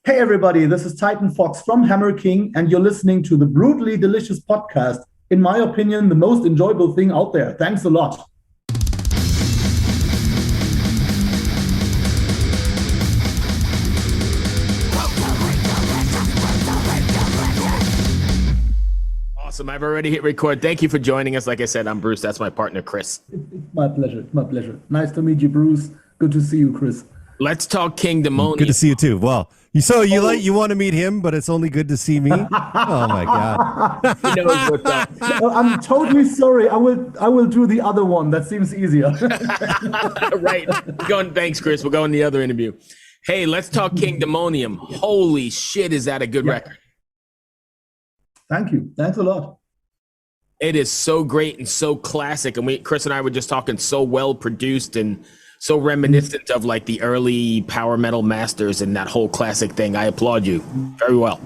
Hey, everybody, this is Titan Fox from Hammer King, and you're listening to the Brutally Delicious podcast. In my opinion, the most enjoyable thing out there. Thanks a lot. Awesome. I've already hit record. Thank you for joining us. Like I said, I'm Bruce. That's my partner, Chris. It's my pleasure. It's my pleasure. Nice to meet you, Bruce. Good to see you, Chris. Let's talk Kingdemonium. Good to see you too. Well, you want to meet him, but it's only good to see me. Oh my God! He knows what's up. I'm totally sorry. I will do the other one. That seems easier. Right. Thanks, Chris. We'll go in the other interview. Hey, let's talk Kingdemonium. Holy shit, is that a good record? Thank you. Thanks a lot. It is so great and so classic. And Chris and I were just talking, so well produced and so reminiscent of like the early power metal masters and that whole classic thing. I applaud you very well.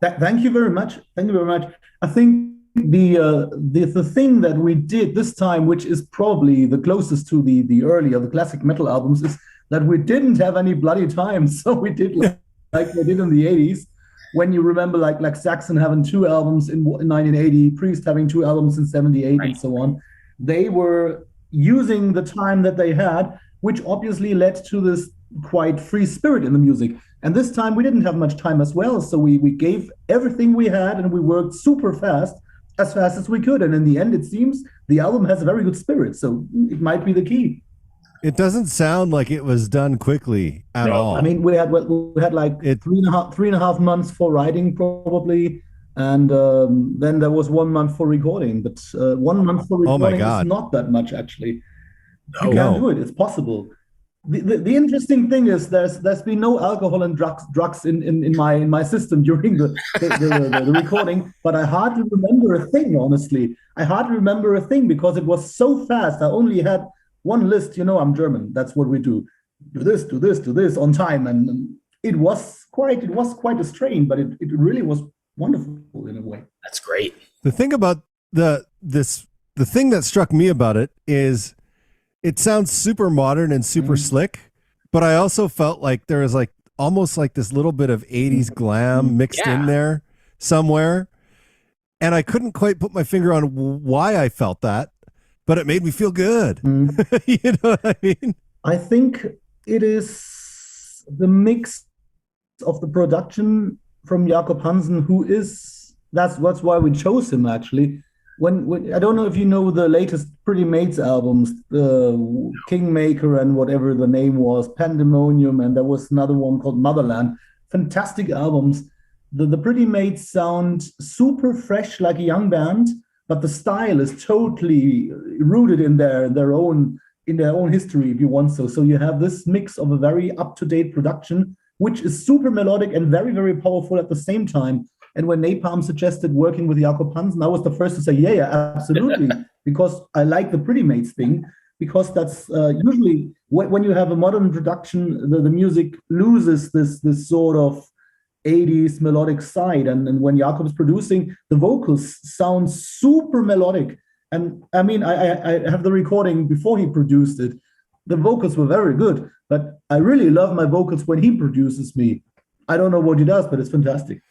Thank you very much. Thank you very much. I think the thing that we did this time, which is probably the closest to the earlier, the classic metal albums, is that we didn't have any bloody time. So we did like we did in the 80s. When you remember like Saxon having 2 albums in 1980, Priest having 2 albums in 78, right, and so on. They were using the time that they had, which obviously led to this quite free spirit in the music. And this time we didn't have much time as well. So we gave everything we had and we worked super fast as we could. And in the end, it seems the album has a very good spirit. So it might be the key. It doesn't sound like it was done quickly at all. I mean, we had like 3.5 months for writing probably. And then there was 1 month for recording, but 1 month for recording is not that much, actually. You can do it. It's possible. The interesting thing is there's been no alcohol and drugs in my system during the recording, but I hardly remember a thing, honestly. I hardly remember a thing because it was so fast. I only had one list. You know, I'm German. That's what we do. Do this, do this, do this on time. And it was quite a strain, but it really was wonderful in a way. That's great. The thing about the thing that struck me about it is it sounds super modern and super slick, but I also felt like there was like almost like this little bit of 80s glam mixed in there somewhere. And I couldn't quite put my finger on why I felt that, but it made me feel good. You know what I mean? I think it is the mix of the production from Jakob Hansen, that's why we chose him actually. When I don't know if you know the latest Pretty Mates albums, Kingmaker and whatever the name was, Pandemonium, and there was another one called Motherland. Fantastic albums. The Pretty Mates sound super fresh like a young band, but the style is totally rooted in their own history, if you want so. So you have this mix of a very up-to-date production, which is super melodic and very, very powerful at the same time. And when Napalm suggested working with Jakob Hansen, I was the first to say, yeah, absolutely, because I like the Pretty Mates thing, because that's usually when you have a modern production, the music loses this sort of 80s melodic side. And when Jakob is producing, the vocals sound super melodic. And I mean, I have the recording before he produced it. The vocals were very good, but I really love my vocals when he produces me. I don't know what he does, but it's fantastic.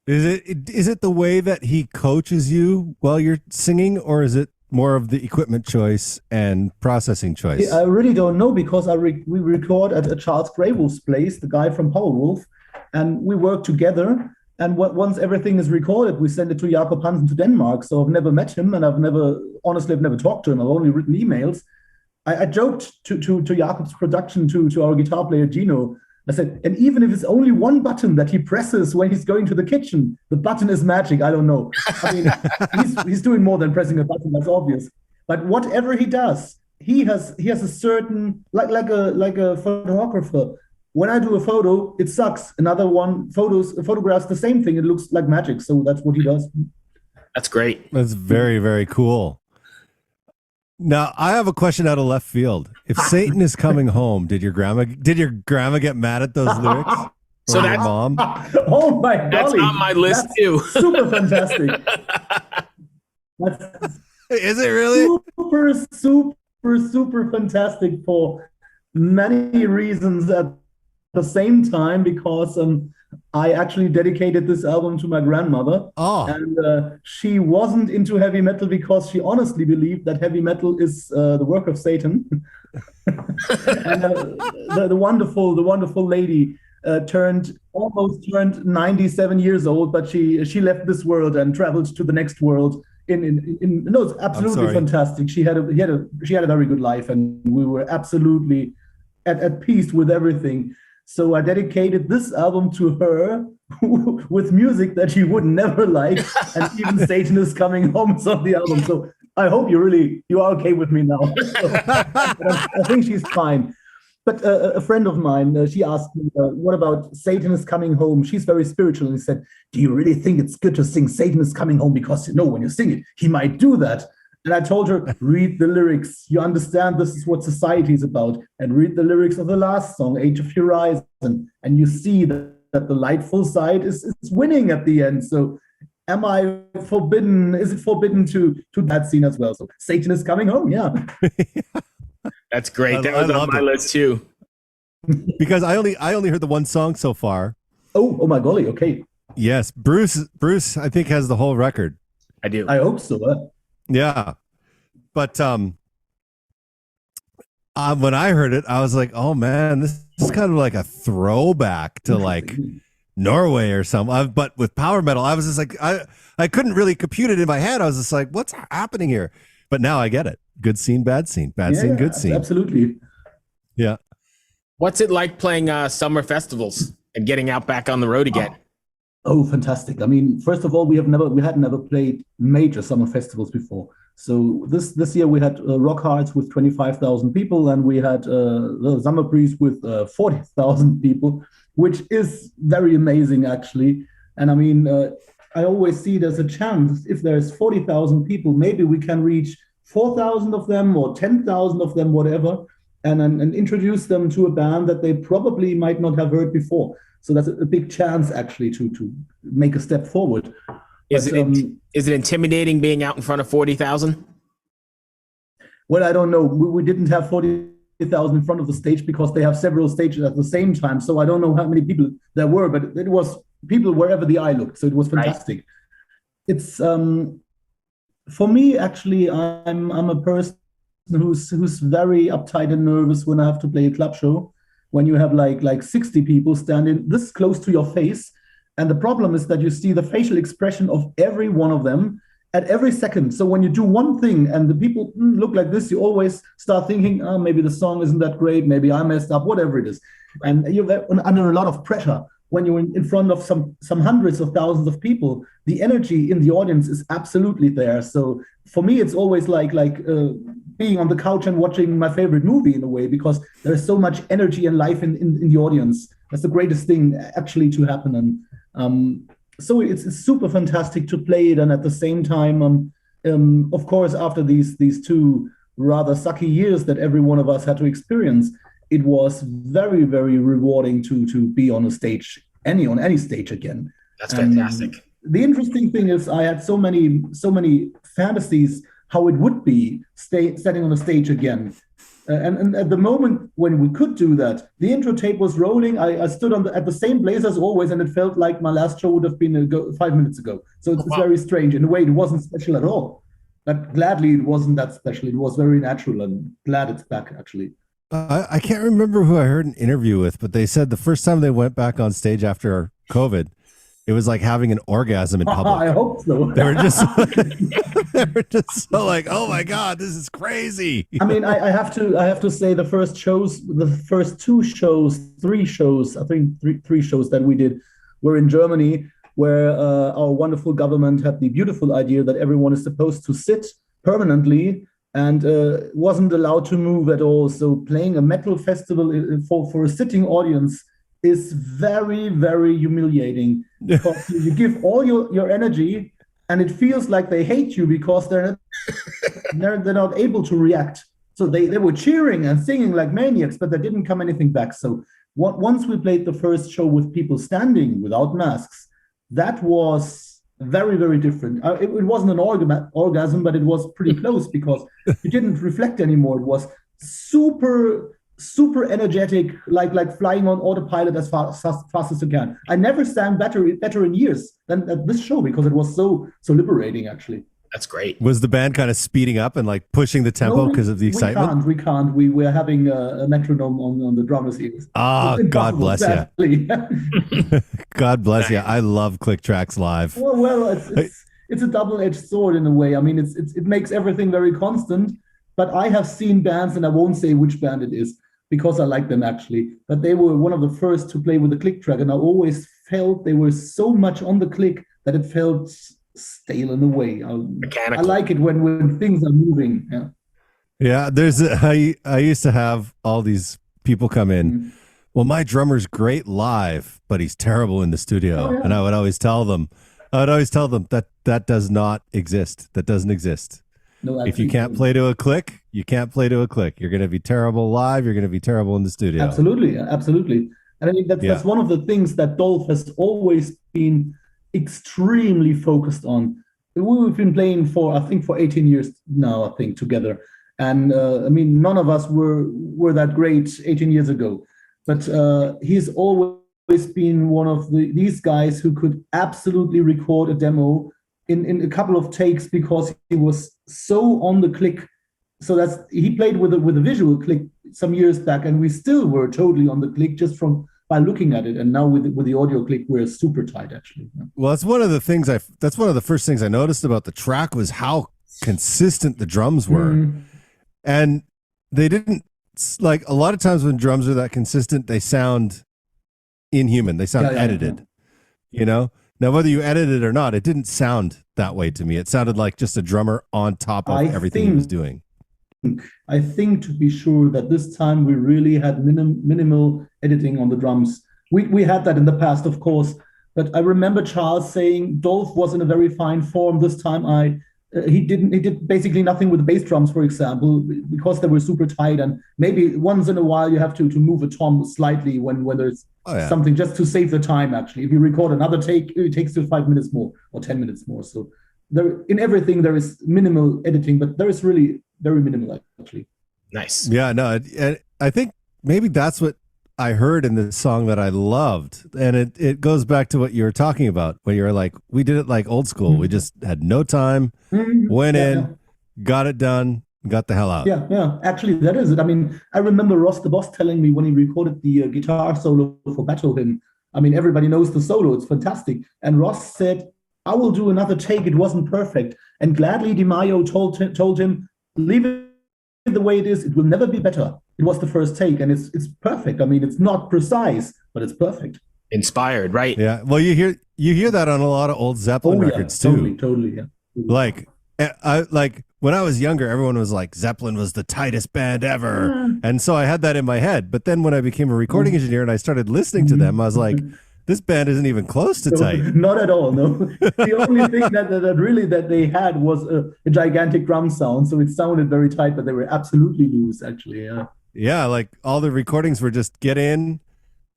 Is it the way that he coaches you while you're singing, or is it more of the equipment choice and processing choice? I really don't know, because we record at Charles Graywolf's place, the guy from Powerwolf, and we work together. And once everything is recorded, we send it to Jakob Hansen to Denmark. So I've never met him, and I've never talked to him. I've only written emails. I joked to Jakob's production, to our guitar player Gino. I said, and even if it's only one button that he presses when he's going to the kitchen, the button is magic. I don't know. I mean, he's doing more than pressing a button. That's obvious. But whatever he does, he has a certain like a photographer. When I do a photo, it sucks. Another one photographs the same thing. It looks like magic. So that's what he does. That's great. That's very, very cool. Now, I have a question out of left field. If Satan is coming home, did your grandma get mad at those lyrics? So that's mom. Oh my God. That's on my list too. Super fantastic. Is it really? Super fantastic for many reasons at the same time because I actually dedicated this album to my grandmother. Oh, And she wasn't into heavy metal because she honestly believed that heavy metal is the work of Satan. And the wonderful lady almost turned 97 years old, but she left this world and traveled to the next world. No, it's I'm absolutely sorry. fantastic. She had a very good life, and we were absolutely at peace with everything. So I dedicated this album to her with music that she would never like, and even Satan is coming home is on the album. So I hope you are okay with me now. So, I think she's fine. But a friend of mine, she asked me, "What about Satan is coming home?" She's very spiritual, and he said, "Do you really think it's good to sing Satan is coming home? Because when you sing it, he might do that." And I told her, "Read the lyrics. You understand this is what society is about, and read the lyrics of the last song, Age of Horizon, and you see that the lightful side is winning at the end." So am I forbidden? Is it forbidden to that scene as well? So Satan is coming home. Yeah. That's great. That was on my list too. Because I only heard the one song so far. Oh my golly. Okay. Yes, Bruce I think has the whole record. I do. I hope so. Yeah. But when I heard it, I was like, "Oh man, this is kind of like a throwback to like Norway or something." But with power metal, I was just like, I couldn't really compute it in my head. I was just like, "What's happening here?" But now I get it. Good scene, bad scene, bad scene, good scene. Absolutely. Yeah. What's it like playing summer festivals and getting out back on the road again? Oh, fantastic! I mean, first of all, we had never played major summer festivals before. So this year we had Rock Hearts with 25,000 people, and we had the Summer Breeze with 40,000 people, which is very amazing actually. And I mean, I always see it as a chance. If there's 40,000 people, maybe we can reach 4,000 of them or 10,000 of them, whatever, and introduce them to a band that they probably might not have heard before. So that's a big chance actually to make a step forward. Is it intimidating being out in front of 40,000? Well, I don't know. We didn't have 40,000 in front of the stage because they have several stages at the same time. So I don't know how many people there were, but it was people wherever the eye looked. So it was fantastic. Right. It's for me actually. I'm a person who's very uptight and nervous when I have to play a club show. When you have like 60 people standing this close to your face. And the problem is that you see the facial expression of every one of them at every second. So when you do one thing and the people look like this, you always start thinking, oh, maybe the song isn't that great. Maybe I messed up, whatever it is. And you're under a lot of pressure. When you're in front of some hundreds of thousands of people, the energy in the audience is absolutely there. So for me, it's always like being on the couch and watching my favorite movie in a way, because there's so much energy and life in the audience. That's the greatest thing actually to happen. And so it's super fantastic to play it. And at the same time, of course, after these two rather sucky years that every one of us had to experience, it was very, very rewarding to be on a stage, on any stage again. That's fantastic. The interesting thing is I had so many fantasies how it would be standing on a stage again. And at the moment when we could do that, the intro tape was rolling. I stood at the same place as always, and it felt like my last show would have been 5 minutes ago. So it's very strange. In a way, it wasn't special at all. But gladly, it wasn't that special. It was very natural, and glad it's back, actually. I can't remember who I heard an interview with, but they said the first time they went back on stage after COVID, it was like having an orgasm in public. I hope so. They were just so like, oh my God, this is crazy. I mean, I have to say the first three shows, I think three shows that we did were in Germany, where our wonderful government had the beautiful idea that everyone is supposed to sit permanently and wasn't allowed to move at all. So playing a metal festival for a sitting audience is very, very humiliating, because you give all your energy and it feels like they hate you because they're not able to react. So they were cheering and singing like maniacs, but there didn't come anything back. So once we played the first show with people standing without masks, that was very, very different. It wasn't an orgasm, but it was pretty close, because you didn't reflect anymore. It was super super energetic, like flying on autopilot as fast as you can. I never sang better in years than at this show because it was so liberating actually. That's great. Was the band kind of speeding up and like pushing the No, tempo because of the excitement? we can't. We were having a metronome on the drummers. It's Ah, God impossible, bless you. sadly. God bless you. I love click tracks live. Well, it's a double-edged sword in a way. I mean, it makes everything very constant. But I have seen bands, and I won't say which band it is because I like them actually. But they were one of the first to play with the click track, and I always felt they were so much on the click that it felt stale in a way. I Mechanical. like it when things are moving. Yeah. Yeah, I used to have all these people come in. Mm. Well, my drummer's great live, but he's terrible in the studio. Oh yeah. And I would always tell them that that does not exist. That doesn't exist. No, If you actually, can't play to a click, you can't play to a click. You're going to be terrible live. You're going to be terrible in the studio. absolutely, absolutely. And I mean Yeah. that's one of the things that Dolph has always been extremely focused on. We've been playing for I think for 18 years now, I think together. And I mean, none of us were that great 18 years ago, but he's always been one of these guys who could absolutely record a demo in a couple of takes because he was so on the click. So he played with a visual click some years back, and we still were totally on the click just from by looking at it. And now with the audio click, we're super tight actually. Well, that's one of the things that's one of the first things I noticed about the track was how consistent the drums were. Mm. And they didn't, like, a lot of times when drums are that consistent, they sound inhuman. They sound Yeah, yeah, edited, you know? Now, whether you edit it or not, it didn't sound that way to me. It sounded like just a drummer on top of everything he was doing. I think to be sure that this time we really had minimal editing on the drums. We had that in the past, of course, but I remember Charles saying Dolph was in a very fine form this time. He did basically nothing with the bass drums, for example, because they were super tight. And maybe once in a while you have to move a tom slightly when there's something just to save the time. Actually, if you record another take, it takes you 5 minutes more or 10 minutes more. So there in everything there is minimal editing, but there is really very minimal actually. Nice. Yeah, no, I think maybe that's what I heard in this song that I loved. And it goes back to what you were talking about when you were like, we did it like old school. Mm-hmm. We just had no time, went in, got it done, got the hell out. Yeah. Actually, that is it. I mean, I remember Ross the Boss telling me when he recorded the guitar solo for Battle Hymn. I mean, everybody knows the solo. It's fantastic. And Ross said, I will do another take. It wasn't perfect. And gladly DiMaio told him, leave it the way it is. It will never be better. It was the first take, and it's perfect. I mean, it's not precise, but it's perfect. Inspired, right? Yeah. Well, you hear that on a lot of old Zeppelin records too. Totally. Yeah. Like when I was younger, everyone was like, Zeppelin was the tightest band ever, and so I had that in my head. But then when I became a recording engineer and I started listening to them, I was like, this band isn't even close to tight. Not at all. No. The only thing that they had was a gigantic drum sound, so it sounded very tight, but they were absolutely loose, actually. Yeah. Yeah, like all the recordings were just get in,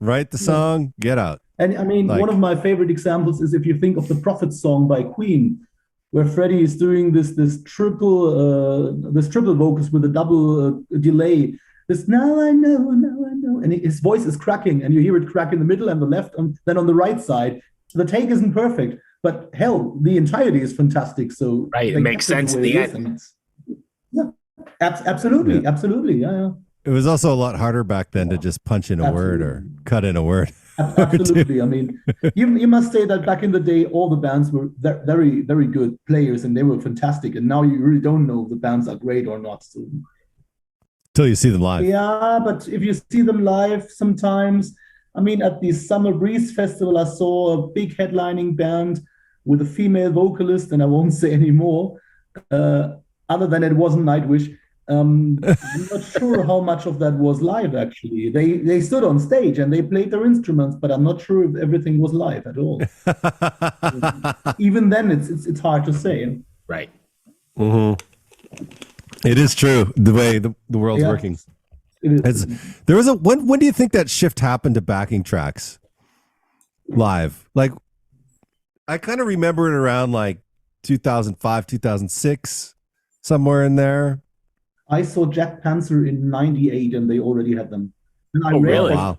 write the song, get out. And I mean, one of my favorite examples is if you think of the Prophet song by Queen, where Freddie is doing this triple vocals with a double delay. This now I know, and his voice is cracking, and you hear it crack in the middle and the left, and then on the right side. The take isn't perfect, but hell, the entirety is fantastic. So right, it makes sense in the end. Absolutely, yeah. It was also a lot harder back then to just punch in a word or cut in a word. Absolutely. I mean, you must say that back in the day, all the bands were very, very good players, and they were fantastic. And now you really don't know if the bands are great or not. So. Till you see them live. Yeah, but if you see them live sometimes, I mean, at the Summer Breeze Festival, I saw a big headlining band with a female vocalist, and I won't say any more, other than it wasn't Nightwish. I'm not sure how much of that was live, actually. They stood on stage and they played their instruments, but I'm not sure if everything was live at all. Even then, it's hard to say. Right. Mm-hmm. It is true the way the world's working. There was when do you think that shift happened to backing tracks live? Like, I kind of remember it around like 2005, 2006, somewhere in there. I saw Jack Panzer in '98, and they already had them. And I Oh, read Oh really? that wow.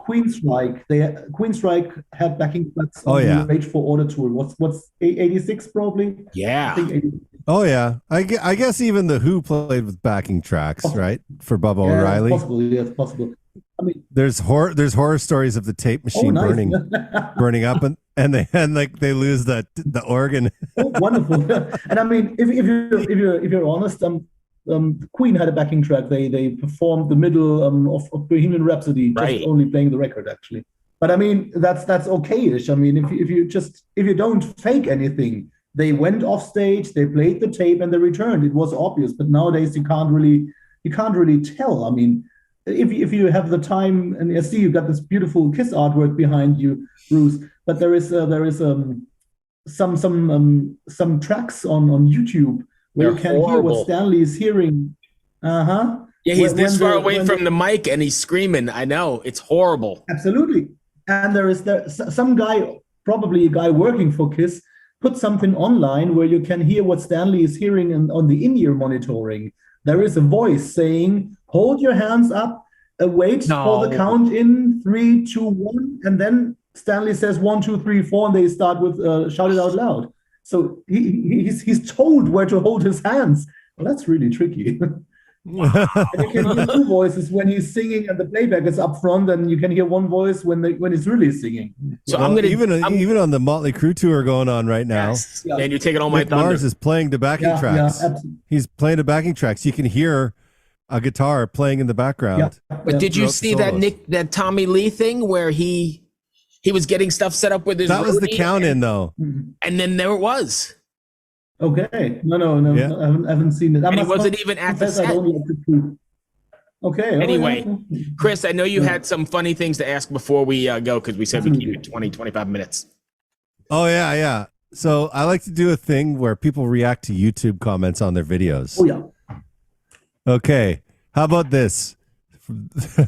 Queenstrike had backing tracks Oh on the yeah. Rage for Order tour. What's 86 probably? I Yeah. think 80, Oh yeah. I guess even the Who played with backing tracks, possible. right? For Bubba Yeah, it's O'Reilly. possible. Yeah, it's possible. I mean, There's horror stories of the tape oh, machine nice. burning up, and they lose the organ. Oh, wonderful. And I mean, if you're honest, Queen had a backing track. They performed the middle of Bohemian Rhapsody, just Right. only playing the record actually. But I mean, that's okay-ish. I mean, if you don't fake anything, they went off stage, they played the tape, and they returned. It was obvious. But nowadays, you can't really tell. I mean, if you have the time, and I see you got this beautiful Kiss artwork behind you, Bruce. But there is some tracks on YouTube where They're you can hear what horrible. Stanley is hearing. Uh-huh. Yeah, he's When, this when far the away when the from the mic and he's screaming. I know. It's horrible. Absolutely. And some guy, probably a guy working for Kiss, put something online where you can hear what Stanley is hearing on the in-ear monitoring. There is a voice saying, "Hold your hands up, wait for the No. count in 3, 2, 1," and then Stanley says 1, 2, 3, 4, and they start with shout it out loud. So he's told where to hold his hands. Well, that's really tricky. And you can hear two voices when he's singing and the playback is up front, and you can hear one voice when he's really singing. So Well, I'm even on the Motley Crue tour going on right now, yes. Yeah. And you're taking all my Mick Mars thunder. is playing the backing Yeah, tracks. absolutely. He's playing the backing tracks. You can hear a guitar playing in the background. But did you Throughout the see that solos. that Tommy Lee thing where he was getting stuff set up with his That was the roadie, count in though. and then there it was. Okay. No, Yeah. I haven't seen it. I And he must wasn't even at the confess I set. don't like the truth. Okay. Oh, Anyway, yeah. Chris, I know you Yeah. had some funny things to ask before we go because we said we keep Absolutely. it 20, 25 minutes. Oh yeah, yeah. So I like to do a thing where people react to YouTube comments on their videos. Oh yeah. Okay. How about this?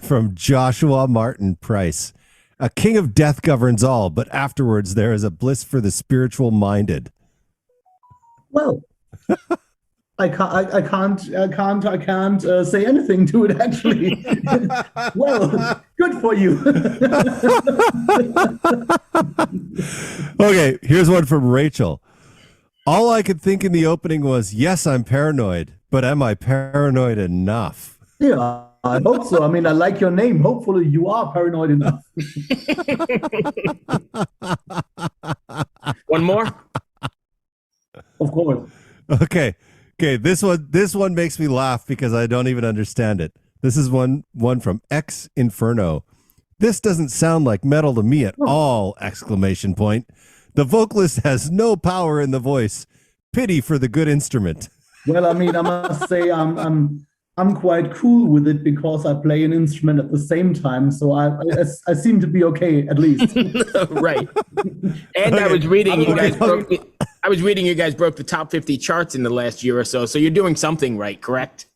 From Joshua Martin Price. A king of death governs all, but afterwards there is a bliss for the spiritual minded. Well, I can't say anything to it actually. Well, good for you. Okay, here's one from Rachel. All I could think in the opening was, yes, I'm paranoid, but am I paranoid enough? Yeah, I hope so. I mean, I like your name. Hopefully, you are paranoid enough. One more. Of course. Okay. Okay, this one makes me laugh because I don't even understand it. This is one from X Inferno. This doesn't sound like metal to me at all! Exclamation point. The vocalist has no power in the voice. Pity for the good instrument. Well, I mean, I must say I'm quite cool with it because I play an instrument at the same time, so I seem to be okay at least. Right. And I was reading you guys broke the top 50 charts in the last year or so. So you're doing something right, correct?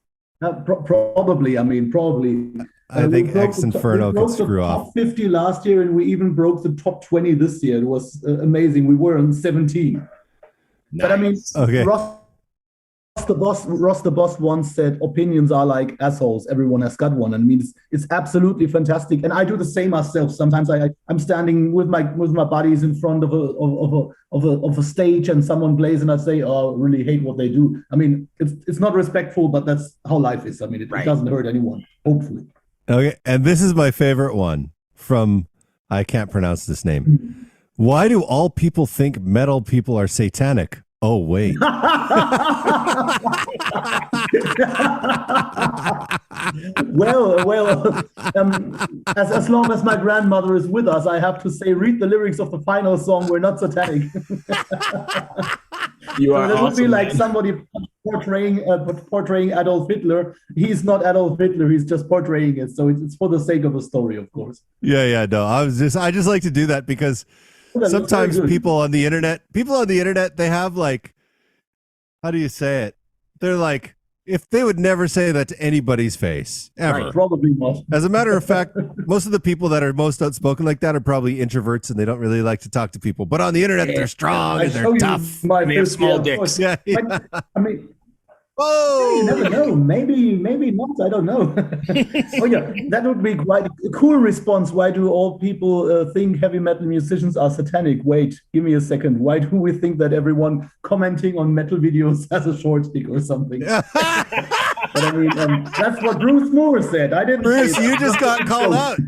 Probably. I mean, probably. I think X we Inferno broke could the screw top off. 50 last year, and we even broke the top 20 this year. It was amazing. We were on 17. But I mean, Nice. Okay. Ross the boss once said, "Opinions are like assholes. Everyone has got one." And I mean, it's absolutely fantastic. And I do the same myself. Sometimes I'm standing with my buddies in front of a stage, and someone plays, and I say, "Oh, I really hate what they do." I mean, it's not respectful, but that's how life is. I mean, it Right. doesn't hurt anyone. Hopefully. Okay, and this is my favorite one from, I can't pronounce this name. Why do all people think metal people are satanic? Oh, wait. Well, as long as my grandmother is with us, I have to say, read the lyrics of the final song. We're not satanic. You are It would awesome, be like man. somebody portraying Adolf Hitler. He's not Adolf Hitler. He's just portraying it. So it's for the sake of the story, of course. Yeah, no. I just like to do that because That's sometimes very good. people on the internet, they have like, how do you say it? They're like, if they would never say that to anybody's face ever. Right. Probably not. As a matter of fact, most of the people that are most outspoken like that are probably introverts and they don't really like to talk to people. But on the internet, they're strong and show they're you tough. my And they have first- small of dicks. course. Yeah, Like, I mean, Yeah, you never Oh, know. Maybe not. I don't know. Oh yeah, that would be quite a cool response. Why do all people think heavy metal musicians are satanic? Wait, give me a second. Why do we think that everyone commenting on metal videos has a short stick or something? yeah. But I mean, that's what Bruce Moore said. I didn't say Bruce, that. you just got called out.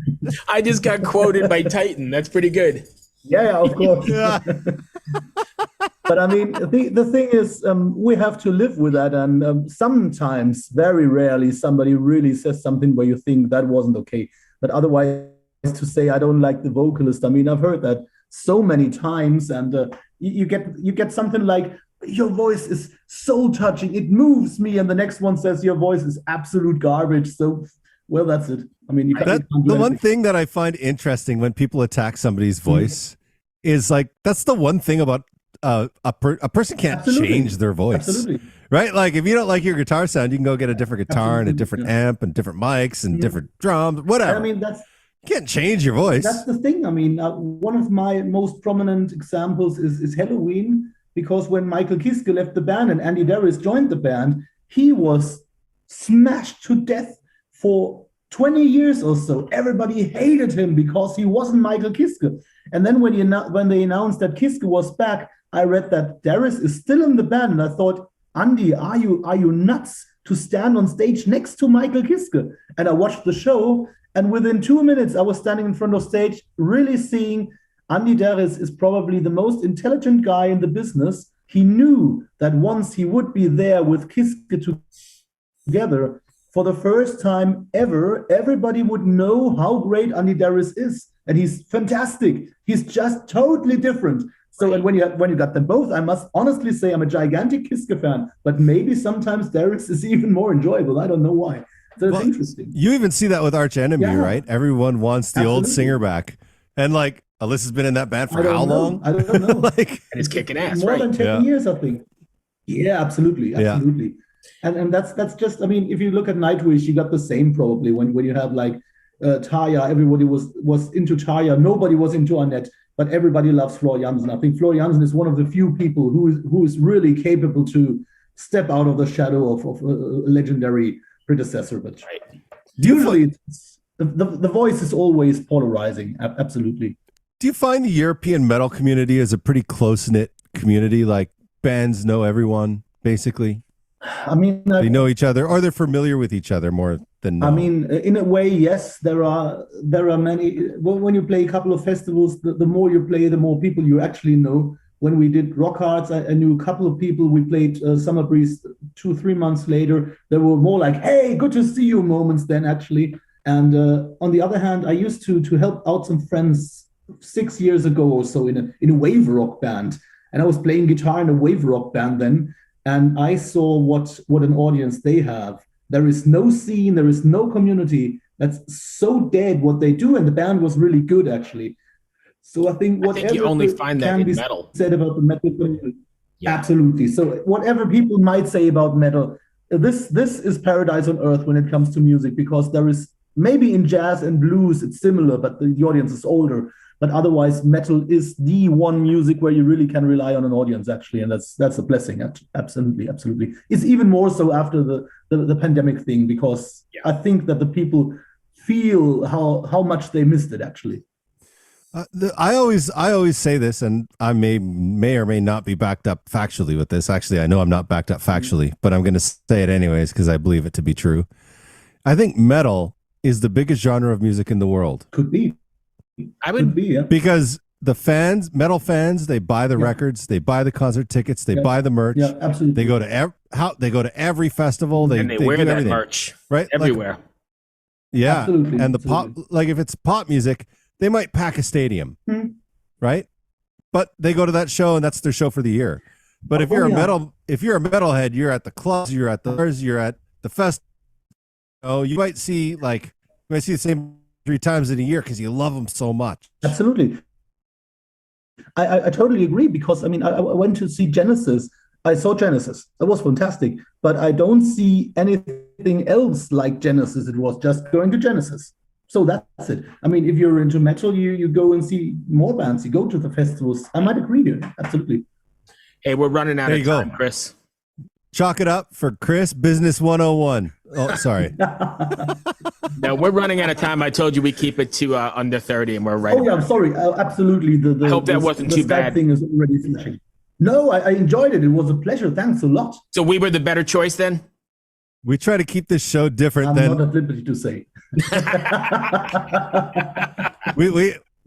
I just got quoted by Titan. That's pretty good. Yeah, of course. Yeah. But I mean, the thing is, we have to live with that. And sometimes, very rarely, somebody really says something where you think that wasn't okay. But otherwise, to say I don't like the vocalist, I mean, I've heard that so many times, and you get something like your voice is so touching, it moves me, and the next one says your voice is absolute garbage. So, well, that's it. I mean, you can't, That you can't do the one anything. thing that I find interesting when people attack somebody's voice is like that's the one thing about a person can't Absolutely. change their voice, Absolutely. right? Like if you don't like your guitar sound, you can go get a different guitar and a Absolutely. different Yeah. amp and different mics and Yeah. different drums, And whatever. I mean, that's You can't change your voice. That's the thing. I mean, one of my most prominent examples is Halloween, because when Michael Kiske left the band and Andy Darius joined the band, he was smashed to death for 20 years or so. Everybody hated him because he wasn't Michael Kiske. And then when they announced that Kiske was back, I read that Darius is still in the band, and I thought, Andy, are you nuts to stand on stage next to Michael Kiske? And I watched the show, and within 2 minutes, I was standing in front of stage, really seeing Andy Darius is probably the most intelligent guy in the business. He knew that once he would be there with Kiske together, for the first time ever, everybody would know how great Andy Darius is. And he's fantastic. He's just totally different. So, and when you got them both, I must honestly say I'm a gigantic Kiske fan, but maybe sometimes Darius is even more enjoyable. I don't know why. So it's Well, interesting. You even see that with Arch Enemy, Yeah. right? Everyone wants the old Absolutely. singer back. And like Alyssa's been in that band for I don't how know. long? I don't know. Like And it's kicking ass, More right? than 10 Yeah. years, I think. Yeah, absolutely. Yeah. Absolutely. And that's just, I mean, if you look at Nightwish, you got the same probably when you have like Taya, everybody was into Taya, nobody was into Annette, but everybody loves Floor Jansen. I think Floor Jansen is one of the few people who is really capable to step out of the shadow of a legendary predecessor. But Right. usually the voice is always polarizing. Absolutely. do you find the European metal community is a pretty close-knit community? Like bands know everyone, basically. I mean, They know each other, or they're familiar with each other more than I no. mean, in a way, yes, there are many. Well, when you play a couple of festivals, the more you play, the more people you actually know. When we did Rock Hearts, I knew a couple of people. We played Summer Breeze 2-3 months later. There were more like, "Hey, good to see you" moments then actually. And on the other hand, I used to help out some friends 6 years ago or so in a wave rock band, and I was playing guitar in a wave rock band then, and I saw what an audience they have. There is no scene, there is no community. That's so dead what they do, and the band was really good actually. So I think I think you only whatever find that can in be metal. said about the metal community, Yeah. absolutely. So whatever people might say about metal, this is paradise on earth when it comes to music, because there is maybe in jazz and blues it's similar, but the audience is older. But otherwise, metal is the one music where you really can rely on an audience actually, and that's a blessing. Absolutely, absolutely. It's even more so after the pandemic thing, because Yeah. I think that the people feel how much they missed it actually. I always say this, and I may or may not be backed up factually with this. Actually, I know I'm not backed up factually, but I'm going to say it anyways because I believe it to be true. I think metal is the biggest genre of music in the world Could be. I Could would be, yeah. because the metal fans, they buy the Yeah. records, they buy the concert tickets, they Yeah. buy the merch. Yeah, absolutely. They go to every festival. They and they do wear that everything, merch right? Like, everywhere. yeah, Absolutely, and the absolutely. pop, like if it's pop music, they might pack a stadium, Hmm. right? But they go to that show and that's their show for the year. But if Oh, you're a yeah. metalhead, you're at the clubs, you're at the bars, you're at the fest. Oh, you might see the same 3 times in a year because you love them so much. Absolutely. I totally agree, because I mean I went to see Genesis. I saw Genesis. It was fantastic, but I don't see anything else like Genesis. It was just going to Genesis. So that's it. I mean, if you're into metal, you go and see more bands. You go to the festivals. I might agree here. Absolutely. Hey, we're running out There of you go. time, Chris. Chalk it up for Chris, Business 101. Oh, sorry. No, we're running out of time. I told you we keep it to under 30, and we're right. Oh yeah, I'm sorry. Absolutely. I hope that wasn't too Skype bad. thing is already flashing. No, I enjoyed it. It was a pleasure. Thanks a lot. So we were the better choice then? We try to keep this show different I'm than not at liberty to say.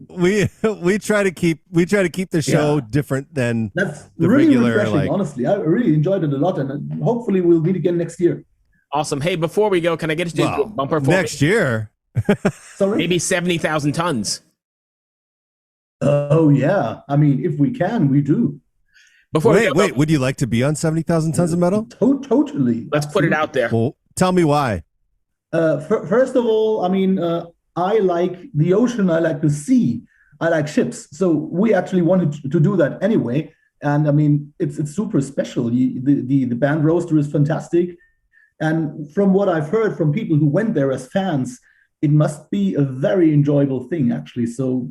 we try to keep the show different than That's the really regular, refreshing, like, honestly. I really enjoyed it a lot, and hopefully we'll meet again next year. Awesome. Hey, before we go, can I get to do a bumper for next year? Sorry? Maybe 70,000 tons. Oh yeah. I mean, if we can, we do. Before we go, Wait, would you like to be on 70,000 tons of metal? Totally. let's put it out there. Well, tell me why. First of all, I mean, I like the ocean. I like the sea. I like ships. So we actually wanted to do that anyway. And I mean, it's super special. The band roster is fantastic. And from what I've heard from people who went there as fans, it must be a very enjoyable thing, actually. So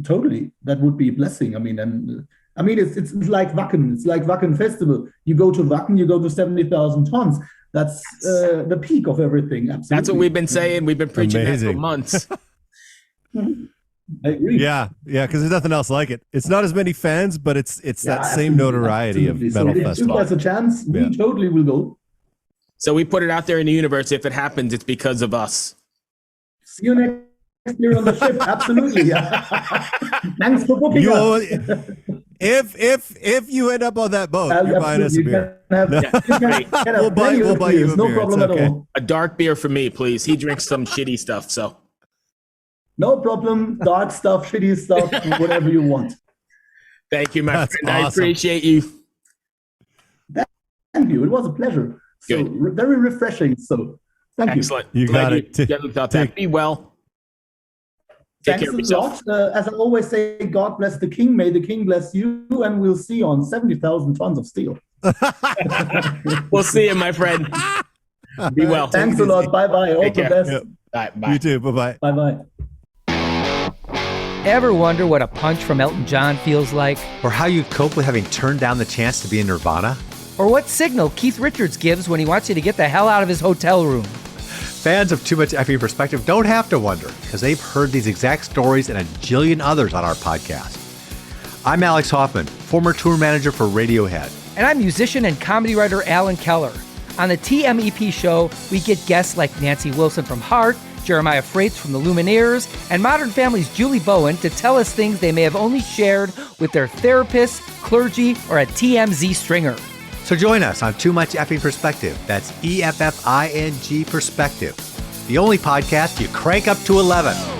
totally, that would be a blessing. I mean, it's like Wacken. It's like Wacken Festival. You go to Wacken, you go to 70,000 tons. That's the peak of everything. Absolutely. That's what we've been saying. We've been preaching that for Amazing. months. I agree. Yeah, because there's nothing else like it. It's not as many fans, but it's that same absolutely, notoriety absolutely. of metal so festival. If there's a chance, we totally will go. So we put it out there in the universe. If it happens, it's because of us. See you next year on the ship. Absolutely. Yeah. Thanks for booking us. If you end up on that boat, you're buying us a beer. We'll buy you a beer. No problem It's okay. at all. A dark beer for me, please. He drinks some shitty stuff, so. No problem. Dark stuff, shitty stuff, whatever you want. Thank you, my That's friend. I awesome. appreciate you. Thank you. It was a pleasure. So very refreshing. So thank you. Excellent. You got it. Get looked out that. Be well. Take Thanks care of a yourself. lot. As I always say, God bless the king. May the king bless you. And we'll see you on 70,000 tons of steel. We'll see you, my friend. Be well. Thanks a lot. Bye-bye. All Take the care. best. All right, bye. You too. Bye-bye. Bye-bye. Ever wonder what a punch from Elton John feels like? Or how you'd cope with having turned down the chance to be in Nirvana? Or what signal Keith Richards gives when he wants you to get the hell out of his hotel room? Fans of Too Much Effing Perspective don't have to wonder, because they've heard these exact stories and a jillion others on our podcast. I'm Alex Hoffman, former tour manager for Radiohead. And I'm musician and comedy writer Alan Keller. On the TMEP show, we get guests like Nancy Wilson from Heart, Jeremiah Freites from the Lumineers, and Modern Family's Julie Bowen to tell us things they may have only shared with their therapist, clergy, or a TMZ stringer. So join us on Too Much Effing Perspective. That's EFFING Perspective. The only podcast you crank up to 11.